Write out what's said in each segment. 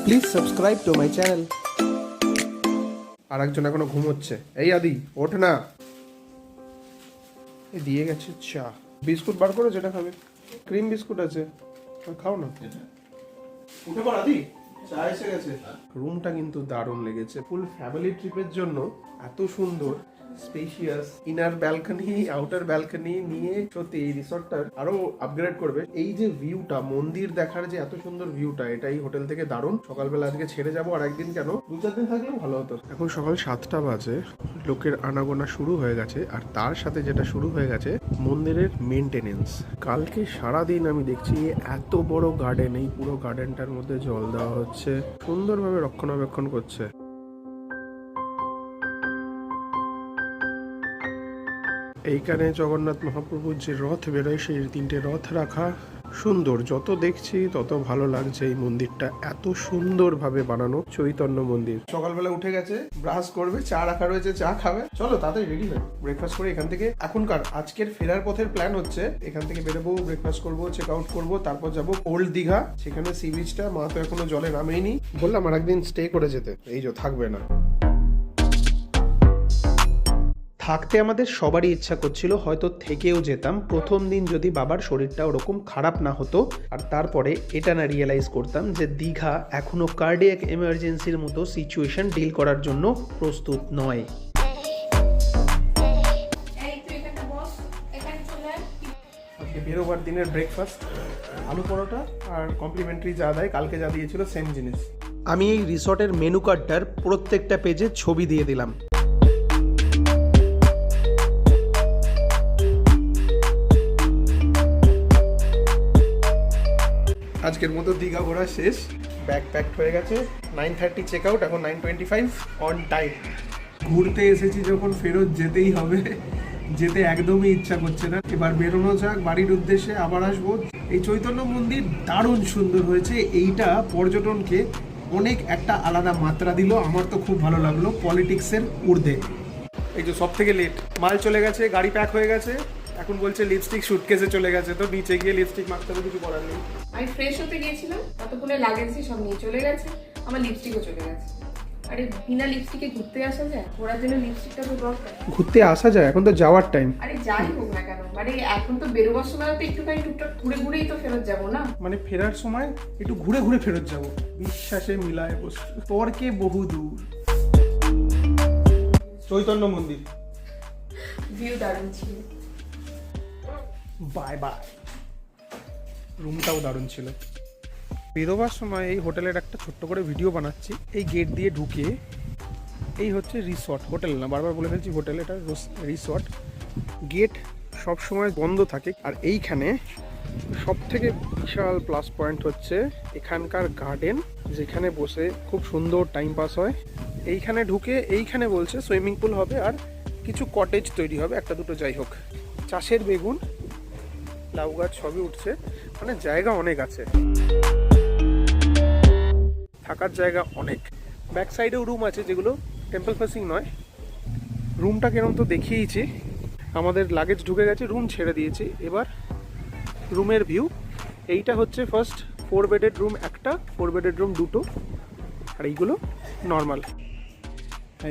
Please subscribe to my channel. আর একজন এখনো ঘুমোচ্ছে। এই আদি ওঠ না, এই দিয়ে গেছে চা। বিস্কুট বার করো, যেটা খাবে। ক্রিম বিস্কুট আছে, খাও না। উঠে পড় আদি, চা এসে গেছে। রুমটা কিন্তু দারুণ লেগেছে। ফুল ফ্যামিলি ট্রিপের জন্য এত সুন্দর, spacious, inner balcony, outer balcony নিয়ে সত্যি এই রিসর্টটার আরো আপগ্রেড করবে। এই যে ভিউটা, মন্দির দেখার যে এত সুন্দর ভিউটা, এটাই হোটেল থেকে দারুণ। সকালবেলা আজকে ছেড়ে যাবো, আর একদিন কেন 2-4 দিন থাকলেও ভালো হতো। এখন সকাল 7টা বাজে, লোকের আনাগোনা শুরু হয়ে গেছে। আর তার সাথে যেটা শুরু হয়ে গেছে, মন্দিরের মেনটেনেন্স। কালকে সারাদিন আমি দেখছি এত বড় গার্ডেন, এই পুরো গার্ডেনটার মধ্যে জল দেওয়া হচ্ছে, সুন্দরভাবে রক্ষণাবেক্ষণ করছে। এইখানে জগন্নাথ মহাপ্রভুর যে রথ বেরোয়, সেই 3টে রথ রাখা। সুন্দর, যত দেখছি তত ভালো লাগছে। এই মন্দিরটা এত সুন্দরভাবে বানানো, চৈতন্য মন্দির। সকালবেলা উঠে গেছে, ব্রাশ করবে, চা রাখা রয়েছে, চা খাবে। চলো তাড়াতাড়ি রেডি হয়, ব্রেকফাস্ট করে এখান থেকে এখনকার আজকের ফেরার পথের প্ল্যান হচ্ছে এখান থেকে বেরোবো, ব্রেকফাস্ট করবো, চেক আউট করবো, তারপর যাবো ওল্ড দীঘা। সেখানে সি বিচটা মা তো এখনো জলে নামেইনি, বললাম আর একদিন স্টে করে যেতে। এই যে থাকবে না। থাকতে আমাদের সবারই ইচ্ছা করছিল, হয়তো থেকেও যেতাম প্রথম দিন যদি বাবার শরীরটা ওরকম খারাপ না হতো। আর তারপরে এটা না রিয়েলাইজ করতাম যে দীঘা এখনো কার্ডিয়াক এমার্জেন্সির মতো সিচুয়েশন ডিল করার জন্য প্রস্তুত নয়। আজকে বেরোবার দিনের ব্রেকফাস্ট আলু পরোটা আর কমপ্লিমেন্টারি যা দেয়, কালকে যা দিয়েছিল সেম জিনিস। আমি এই রিসর্টের মেনু কার্ডটার প্রত্যেকটা পেজে ছবি দিয়ে দিলাম। আজকের মতো দীঘা ঘোরা শেষ, ব্যাগ প্যাকড হয়ে গেছে। 9:30 চেক আউট, এখন 9:25 অন টাইম। ঘুরতে এসেছি যখন ফেরত যেতেই হবে, যেতে একদমই ইচ্ছা করছে না। এবার বেরোনো যাক বাড়ির উদ্দেশ্যে, আবার আসবো। এই চৈতন্য মন্দির দারুণ সুন্দর হয়েছে। এইটা পর্যটনকে অনেক একটা আলাদা মাত্রা দিল, আমার তো খুব ভালো লাগলো। পলিটিক্সের ঊর্ধ্বে। এই যে সব থেকে লেট, মাল চলে গেছে, গাড়ি প্যাক হয়ে গেছে, এখন বলছে লিপস্টিক সুটকেসে চলে গেছে। তো নিচে গিয়ে লিপস্টিক মাখতে হবে, কিছু করার নেই। আমি ফ্রেশ হতে গিয়েছিলাম, ততক্ষণে লাগেজই সব নিয়ে চলে গেছে, আমার লিপস্টিকও চলে গেছে। আরে বিনা লিপস্টিকে ঘুরতে আসা যায়? ঘোরার জন্য লিপস্টিকটা তো দরকার। ঘুরতে আসা যায়, এখন তো যাওয়ার টাইম। আরে যাই হোক না কেন, মানে এখন তো বেরোবার সময় তো একটুখানি টুকটাক ঘুরে ঘুরেই তো ফেরত যাবো না? মানে ফেরার সময় একটু ঘুরে ঘুরে ফেরত যাবো। বিশ্বাসে মিলায় বস্তু, তর্কে বহু দূর। চৈতন্য মন্দির ভিউ দারুণ ছিল। Bye bye. রুমটাও দারুণ ছিল। বেরোবার সময় এই হোটেলের একটা ছোট্ট করে ভিডিও বানাচ্ছি। এই গেট দিয়ে ঢুকে এই হচ্ছে রিসর্ট, হোটেল না, বারবার বলে ফেলছি হোটেল, এটা রিসর্ট। গেট সব সময় বন্ধ থাকে। আর এইখানে সব থেকে বিশাল প্লাস পয়েন্ট হচ্ছে এখানকার গার্ডেন, যেখানে বসে খুব সুন্দর টাইম পাস হয়। এইখানে ঢুকে এইখানে বলছে সুইমিং পুল হবে আর কিছু কটেজ তৈরি হবে, একটা দুটো, যাই হোক। চাষের বেগুন, লাউ গাছ সবই উঠছে, মানে জায়গা অনেক আছে, থাকার জায়গা অনেক। ব্যাক সাইডেও রুম আছে যেগুলো টেম্পল ফেসিং নয়। রুমটা কেরম তো দেখিয়েছি। আমাদের লাগেজ ঢুকে গেছে, রুম ছেড়ে দিয়েছি। এবার রুমের ভিউ। এইটা হচ্ছে ফার্স্ট 4 বেডেড রুম একটা, 4 বেডেড রুম দুটো, আর এইগুলো নর্মাল।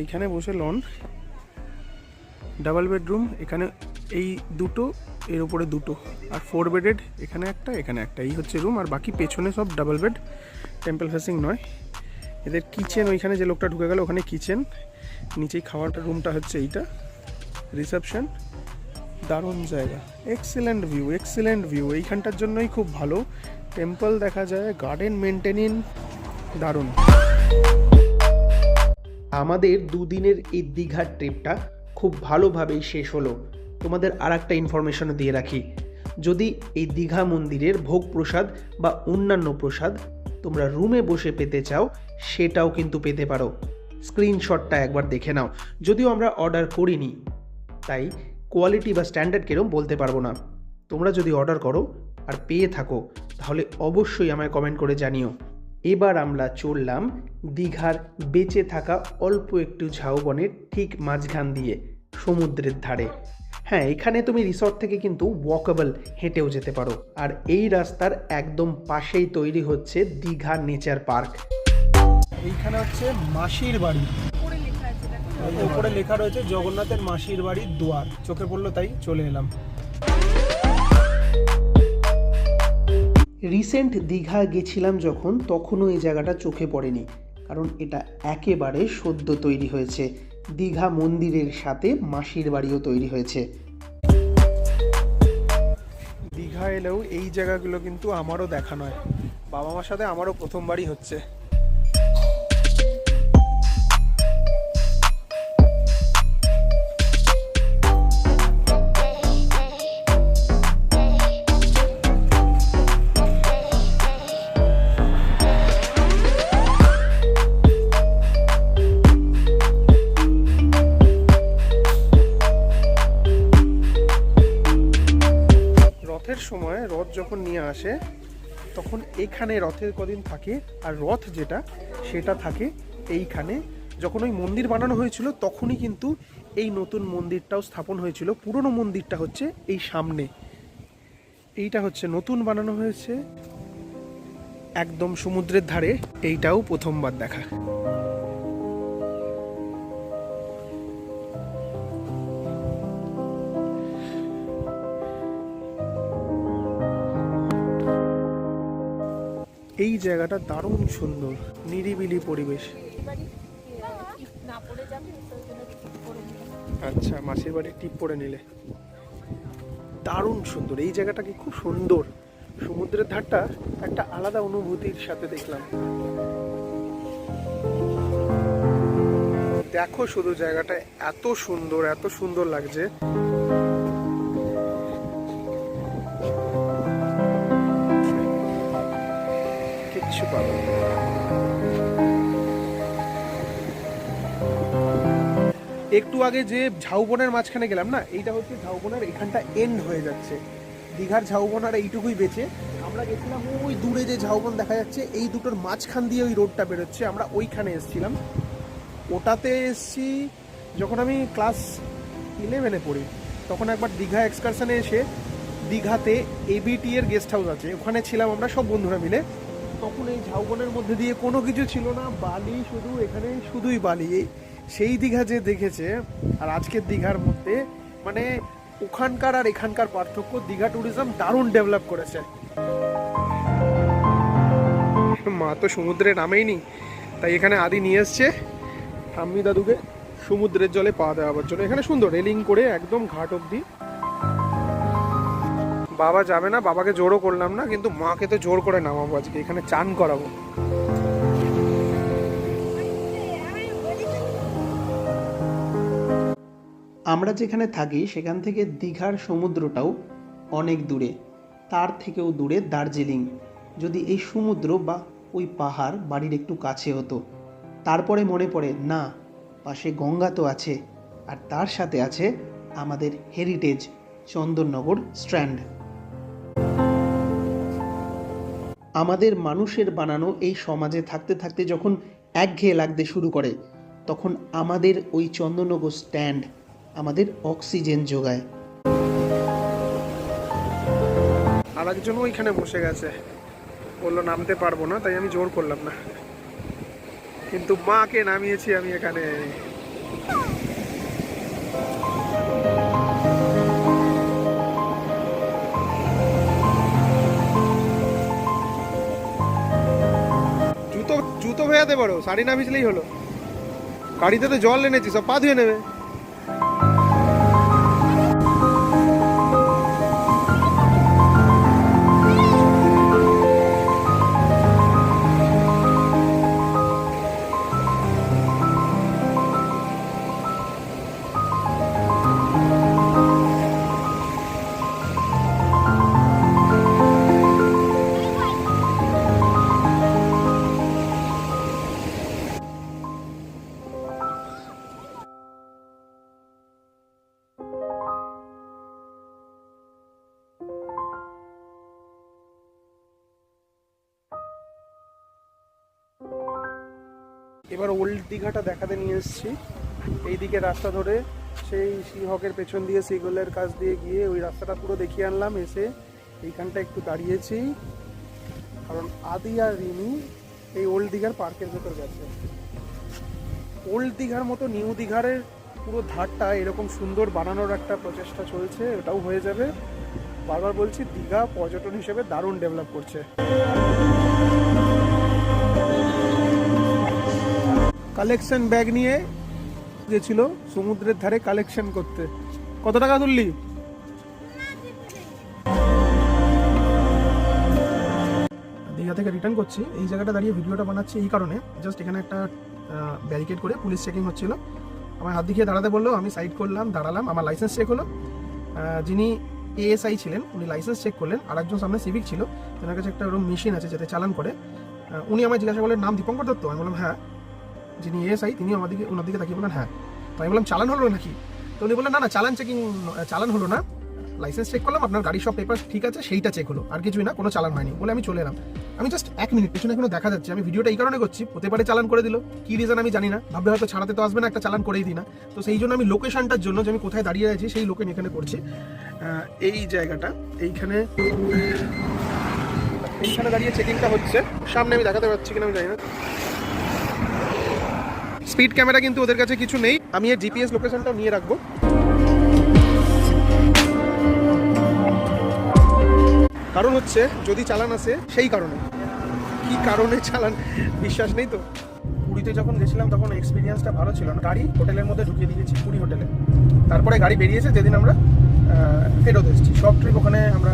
এইখানে বসে লন। ডাবল বেডরুম, এখানে এই দুটো, এর উপরে দুটো, আর 4 বেডেড এখানে একটা, এখানে একটা। এই হচ্ছে রুম, আর বাকি পেছনে সব ডাবল বেড, টেম্পল ফেসিং নয়। এদের কিচেন, ওইখানে যে লোকটা ঢুকে গেল ওখানে কিচেন, নিচেই খাওয়াটা। রুমটা হচ্ছে এইটা, রিসেপশন। দারুণ জায়গা, এক্সেলেন্ট ভিউ, এক্সেলেন্ট ভিউ। এইখানটার জন্যই খুব ভালো, টেম্পল দেখা যায়, গার্ডেন মেনটেনিং, দারুণ। আমাদের দুদিনের এই দীঘার ট্রিপটা খুব ভালোভাবেই শেষ হলো। তোমাদের আর একটা ইনফরমেশনও দিয়ে রাখি, যদি এই দীঘা মন্দিরের ভোগ প্রসাদ বা অন্যান্য প্রসাদ তোমরা রুমে বসে পেতে চাও, সেটাও কিন্তু পেতে পারো। স্ক্রিনশটটা একবার দেখে নাও। যদিও আমরা অর্ডার করিনি, তাই কোয়ালিটি বা স্ট্যান্ডার্ড কিরম বলতে পারবো না। তোমরা যদি অর্ডার করো আর পেয়ে থাকো, তাহলে অবশ্যই আমায় কমেন্ট করে জানিও। এবার আমরা চললাম দীঘার বেঁচে থাকা অল্প একটু ঝাউবনের ঠিক মাঝখান দিয়ে, সমুদ্রের ধারে। হ্যাঁ, এখানে তুমি রিসর্ট থেকে কিন্তু ওয়াকেবল হেঁটেও যেতে পারো। আর এই রাস্তার একদম পাশেই তৈরি হচ্ছে দীঘা নেচার পার্ক। এইখানে হচ্ছে মাসির বাড়ি, উপরে লেখা রয়েছে জগন্নাথের মাসির বাড়ির দুয়ার। চোখে পড়লো তাই চলে এলাম। রিসেন্ট দীঘা গেছিলাম যখন, তখনও এই জায়গাটা চোখে পড়েনি, কারণ এটা একেবারে সদ্য তৈরি হয়েছে। দীঘা মন্দিরের সাথে মাসির বাড়িও তৈরি হয়েছে। দীঘা এলেও এই জায়গাগুলো কিন্তু আমারও দেখা নয়, বাবা মার সাথে আমারও প্রথমবারই হচ্ছে। রথের সময় রথ যখন নিয়ে আসে তখন এখানে রথের কদিন থাকে, আর রথ যেটা সেটা থাকে এইখানে। যখন ওই মন্দির বানানো হয়েছিল তখনই কিন্তু এই নতুন মন্দিরটাও স্থাপন হয়েছিল। পুরনো মন্দিরটা হচ্ছে এই সামনে, এইটা হচ্ছে নতুন বানানো হয়েছে একদম সমুদ্রের ধারে। এইটাও প্রথমবার দেখা। এই জায়গাটা দারুণ সুন্দর, নিরিবিলি পরিবেশ। আচ্ছা, মাসির বাড়ির টিপ পরে নিলে দারুণ সুন্দর। এই জায়গাটা কি খুব সুন্দর, সমুদ্রের ধারটা একটা আলাদা অনুভূতির সাথে দেখলাম। দেখো শুধু জায়গাটা এত সুন্দর, এত সুন্দর লাগছে। কিচ্ছু পাবো একটু আগে যে ঝাউবনের মাঝখানে গেলাম না, এইটা হচ্ছে ঝাউবনের, এখানটা এন্ড হয়ে যাচ্ছে। দীঘার ঝাউবন আর এইটুকুই বেঁচে। আমরা গেছিলাম ওই দূরে যে ঝাউবন দেখা যাচ্ছে, এই দুটোর মাঝখান দিয়ে ওই রোডটা বেরোচ্ছে, আমরা ওইখানে এসেছিলাম। ওটাতে এসছি যখন আমি ক্লাস 11-এ পড়ি। তখন একবার দীঘা এক্সকারশনে এসে, দীঘাতে এবিটি এর গেস্ট হাউস আছে, ওখানে ছিলাম আমরা সব বন্ধুরা মিলে। তখন এই ঝাউবনের মধ্যে দিয়ে কোনো কিছু ছিল না, বালি শুধু, এখানে শুধুই বালি। সেই দীঘা যে দেখেছে আর আজকের দীঘার মধ্যে, মানে ওখানকার আর এখানকার পার্থক্য। দীঘা ট্যুরিজম দারুণ ডেভেলপ করেছে। মা তো সমুদ্রে নামেইনি, তাই এখানে আদি নিয়ে এসছে ঠাম্মি দাদুকে সমুদ্রের জলে পা দেওয়ার জন্য। এখানে সুন্দর রেলিং করে একদম ঘাট অবধি। বাবা যাবে না, বাবাকে জোরও করলাম না, কিন্তু মাকে তো জোর করে নামাবো আজকে, এখানে চান করাবো। আমরা যেখানে থাকি সেখান থেকে দীঘার সমুদ্রটাও অনেক দূরে, তার থেকেও দূরে দার্জিলিং। যদি এই সমুদ্র বা ওই পাহাড় বাড়ির একটু কাছে হতো। তারপরে মনে পড়ে না, পাশে গঙ্গা তো আছে, আর তার সাথে আছে আমাদের হেরিটেজ চন্দননগর স্ট্র্যান্ড। আমাদের মানুষের বানানো এই সমাজে থাকতে থাকতে যখন একঘেয়ে লাগতে শুরু করে, তখন আমাদের ওই চন্দননগর স্ট্যান্ড আমাদের অক্সিজেন যোগায়। আর একজন ওইখানে বসে গেছে, বললো নামতে পারবো না, তাই আমি জোর করলাম না, কিন্তু মাকে নামিয়েছি আমি এখানে। জুতো ভেজাতে পারো, শাড়ি না ভিজলেই হলো। গাড়িতে তো জল এনেছি, সব পা ধুয়ে নেবে। এবার ওল্ড দীঘাটা দেখাতে নিয়ে এসেছি। এইদিকে রাস্তা ধরে সেই সিহকের পেছন দিয়ে সিগলের কাছ দিয়ে গিয়ে ওই রাস্তাটা পুরো দেখিয়ে আনলাম। এসে এইখানটা একটু দাঁড়িয়েছি, কারণ আদি আর রিমি এই ওল্ড দীঘার পার্কের ভেতর গেছে। ওল্ড দীঘার মতো নিউ দীঘার পুরো ধারটা এরকম সুন্দর বানানোর একটা প্রচেষ্টা চলছে, এটাও হয়ে যাবে। বারবার বলছি, দীঘা পর্যটন হিসেবে দারুণ ডেভেলপ করছে। কালেকশন ব্যাগ নিয়ে গেছিল সমুদ্রের ধারে কালেকশন করতে। কত টাকা তুললি? দীঘা থেকে রিটার্ন করছি, এই জায়গাটা দাঁড়িয়ে ভিডিওটা বানাচ্ছি এই কারণে, জাস্ট এখানে একটা ব্যারিকেড করে পুলিশ চেকিং হচ্ছিল। আমার হাত দেখিয়ে দাঁড়াতে বললো, আমি সাইড করলাম, দাঁড়ালাম, আমার লাইসেন্স চেক হলো। যিনি এএসআই ছিলেন উনি লাইসেন্স চেক করলেন, আর একজন সামনে সিভিক ছিল, ওনার কাছে একটা ওরকম মেশিন আছে যাতে চালান করে। উনি আমায় জিজ্ঞাসা করলেন, নাম দীপঙ্কর দত্ত? আমি বললাম হ্যাঁ। যিনি এএসআই তিনি আমাদেরকে ওনার দিকে তাকিয়ে বললেন হ্যাঁ। তো আমি বললাম চালান হলো নাকি? তো উনি বললেন না না, চালান চেকিং, চালান হলো না, লাইসেন্স চেক করলাম, আপনার গাড়ির সব পেপার ঠিক আছে, সেইটা চেক হলো, আর কিছুই না, কোনো চালান হয়নি। বলে আমি চলে এলাম। আমি জাস্ট 1 মিনিট, পেছনে এখনো দেখা যাচ্ছে। আমি ভিডিওটা এই কারণে করছি, হতে পারে চালান করে দিল, কি রিজন আমি জানি না, ভাববে হয়তো ছাড়াতে তো আসবে না, একটা চালান করেই দিই না। তো সেই জন্য আমি লোকেশনটার জন্য, যে আমি কোথায় দাঁড়িয়ে আছি সেই লোকেশন এখানে করছি। এই জায়গাটা, এইখানে দাঁড়িয়ে চেকিংটা হচ্ছে। সামনে আমি দেখাতে পারছি কিনা আমি জানি না। স্পিড ক্যামেরা কিন্তু ওদের কাছে কিছু নেই, আমি এর জিপিএস লোকেশনটাও নিয়ে রাখবো। কারণ হচ্ছে যদি চালান আসে সেই কারণে, কি কারণে চালান বিশ্বাস নেই তো। পুরীতে যখন গেছিলাম তখন এক্সপিরিয়েন্সটা ভালো ছিল না। গাড়ি হোটেলের মধ্যে ঢুকিয়ে দিয়েছি, পুরী হোটেলে। তারপরে গাড়ি বেরিয়েছে যেদিন আমরা ফেরত এসেছি। সব ট্রিপ ওখানে আমরা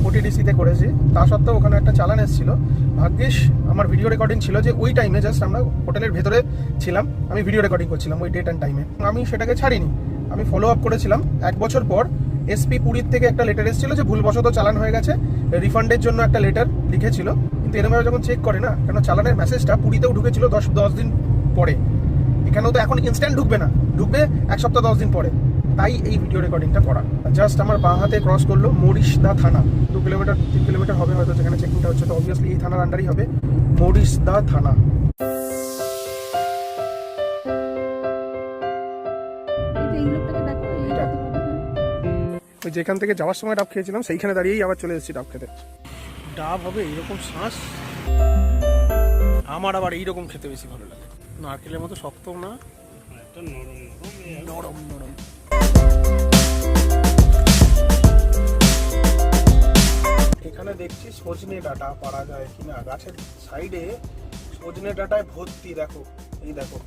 ওটিডিসিতে করেছি, তা সত্ত্বেও ওখানে একটা চালান এসেছিল। ভাগ্যিস আমার ভিডিও রেকর্ডিং ছিল, যে ওই টাইমে জাস্ট আমরা হোটেলের ভেতরে ছিলাম, আমি ভিডিও রেকর্ডিং করছিলাম ওই ডেট অ্যান্ড টাইমে। আমি সেটাকে ছাড়িনি, আমি ফলো আপ করেছিলাম। 1 বছর পর এসপি পুরীর থেকে একটা লেটার এসেছিল যে ভুলবশত চালান হয়ে গেছে, রিফান্ডের জন্য একটা লেটার লিখেছিল। কিন্তু এরমভাবে যখন চেক করে না, কেন চালানের মেসেজটা পুরীতেও ঢুকেছিল 10 দিন পরে, এখানেও তো এখন ইনস্ট্যান্ট ঢুকবে না, ঢুকবে 1 সপ্তাহ 10 দিন পরে। তাই এই ভিডিও রেকর্ডিংটা করা। জাস্ট আমার বাঁ হাতে ক্রস করলো মরিশদা থানা, 2 কিলোমিটার 3 কিলোমিটার হবে হয়তো যেখানে চেকিংটা হচ্ছে। তো অবভিয়াসলি এই থানার আন্ডারই হবে মরিশদা থানা। ওই যেখান থেকে যাওয়ার সময় ডাব খেয়েছিলাম সেইখানে দাঁড়িয়েই আবার চলে এসেছি ডাব খেতে। ডাব হবে এইরকম শ্বাস, আমার আবার এইরকম খেতে বেশি ভালো লাগে। নারকেলের মতো শক্ত না, নরম নরম। এখানে দেখছি সজনে ডাঁটা পাড়া যায় কিনা। গাছের সাইডে সজনে ডাঁটায় ভর্তি, দেখো এই দেখো,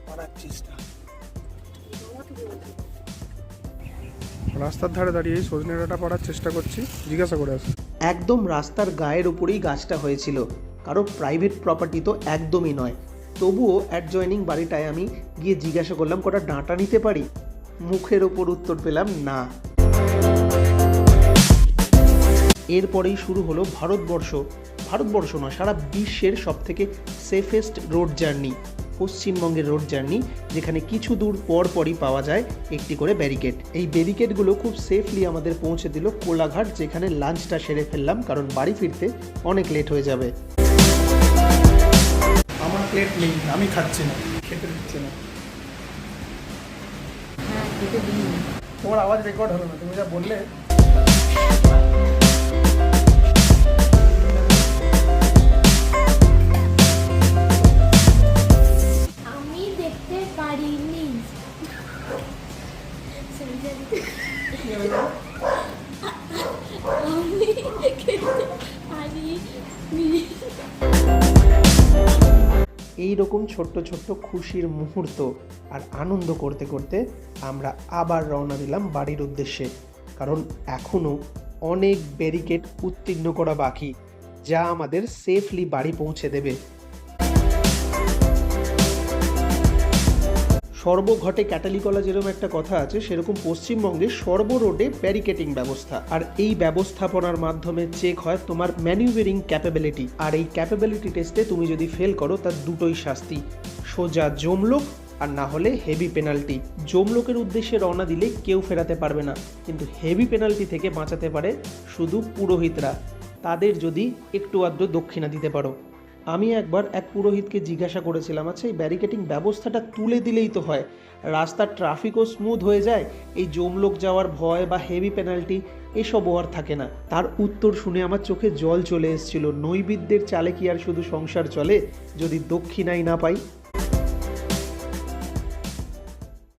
পাড়ার চেষ্টা। রাস্তার ধারে দাঁড়িয়ে সজনে ডাঁটা পাড়ার চেষ্টা করছি, জিজ্ঞাসা করে আসি। একদম রাস্তার গায়ের উপরেই গাছটা হয়েছিল, কারো প্রাইভেট প্রপার্টি তো একদমই নয়। তবুও অ্যাডজয়নিং বাড়িটায় আমি গিয়ে জিজ্ঞাসা করলাম কটা ডাঁটা নিতে পারি। মুখের ওপর উত্তর পেলাম না। এরপরেই শুরু হলো ভারতবর্ষ নয়, সারা বিশ্বের সবথেকে সেফেস্ট রোড জার্নি, পশ্চিমবঙ্গের রোড জার্নি, যেখানে কিছু দূর পর পরই পাওয়া যায় একটি করে ব্যারিকেড। এই ব্যারিকেডগুলো খুব সেফলি আমাদের পৌঁছে দিল কোলাঘাট, যেখানে লাঞ্চটা সেরে ফেললাম, কারণ বাড়ি ফিরতে অনেক লেট হয়ে যাবে। আমার প্লেট নেই, আমি খাচ্ছি না, খেতে দিচ্ছে না। তোমার আওয়াজ রেকর্ড হলো না, তুমি যা বললে। আমি দেখতে পারিনি। আমি খেতে পারিনি। এইরকম ছোট্ট ছোট্ট খুশির মুহূর্ত আর আনন্দ করতে করতে আমরা আবার রওনা দিলাম বাড়ির উদ্দেশ্যে, কারণ এখনও অনেক ব্যারিকেড উত্তীর্ণ করা বাকি, যা আমাদের সেফলি বাড়ি পৌঁছে দেবে। সর্বঘটে ক্যাটালিকলা যেরকম একটা কথা আছে, সেরকম পশ্চিমবঙ্গে সর্ব রোডে ব্যারিকেডিং ব্যবস্থা, আর এই ব্যবস্থাপনার মাধ্যমে চেক হয় তোমার ম্যানিউভারিং ক্যাপাবিলিটি। আর এই ক্যাপাবিলিটি টেস্টে তুমি যদি ফেল করো তার দুটোই শাস্তি, সোজা জমলোক আর না হলে হেভি পেনাল্টি। জমলোকের উদ্দেশ্যে রওনা দিলে কেউ ফেরাতে পারবে না, কিন্তু হেভি পেনাল্টি থেকে বাঁচাতে পারে শুধু পুরোহিতরা, তাদের যদি একটু আধটু দক্ষিণা দিতে পারো। আমি একবার এক পুরোহিতকে জিজ্ঞাসা করেছিলাম, আচ্ছা এই ব্যারিকেডিং ব্যবস্থাটা তুলে দিলেই তো হয়, রাস্তার ট্রাফিকও স্মুথ হয়ে যায়, এই জমলোক যাওয়ার ভয় বা হেভি পেনাল্টি এসবও আর থাকে না। তার উত্তর শুনে আমার চোখে জল চলে এসেছিল। নৈবেদ্যের চালে কি আর শুধু সংসার চলে, যদি দক্ষিণাই না পাই।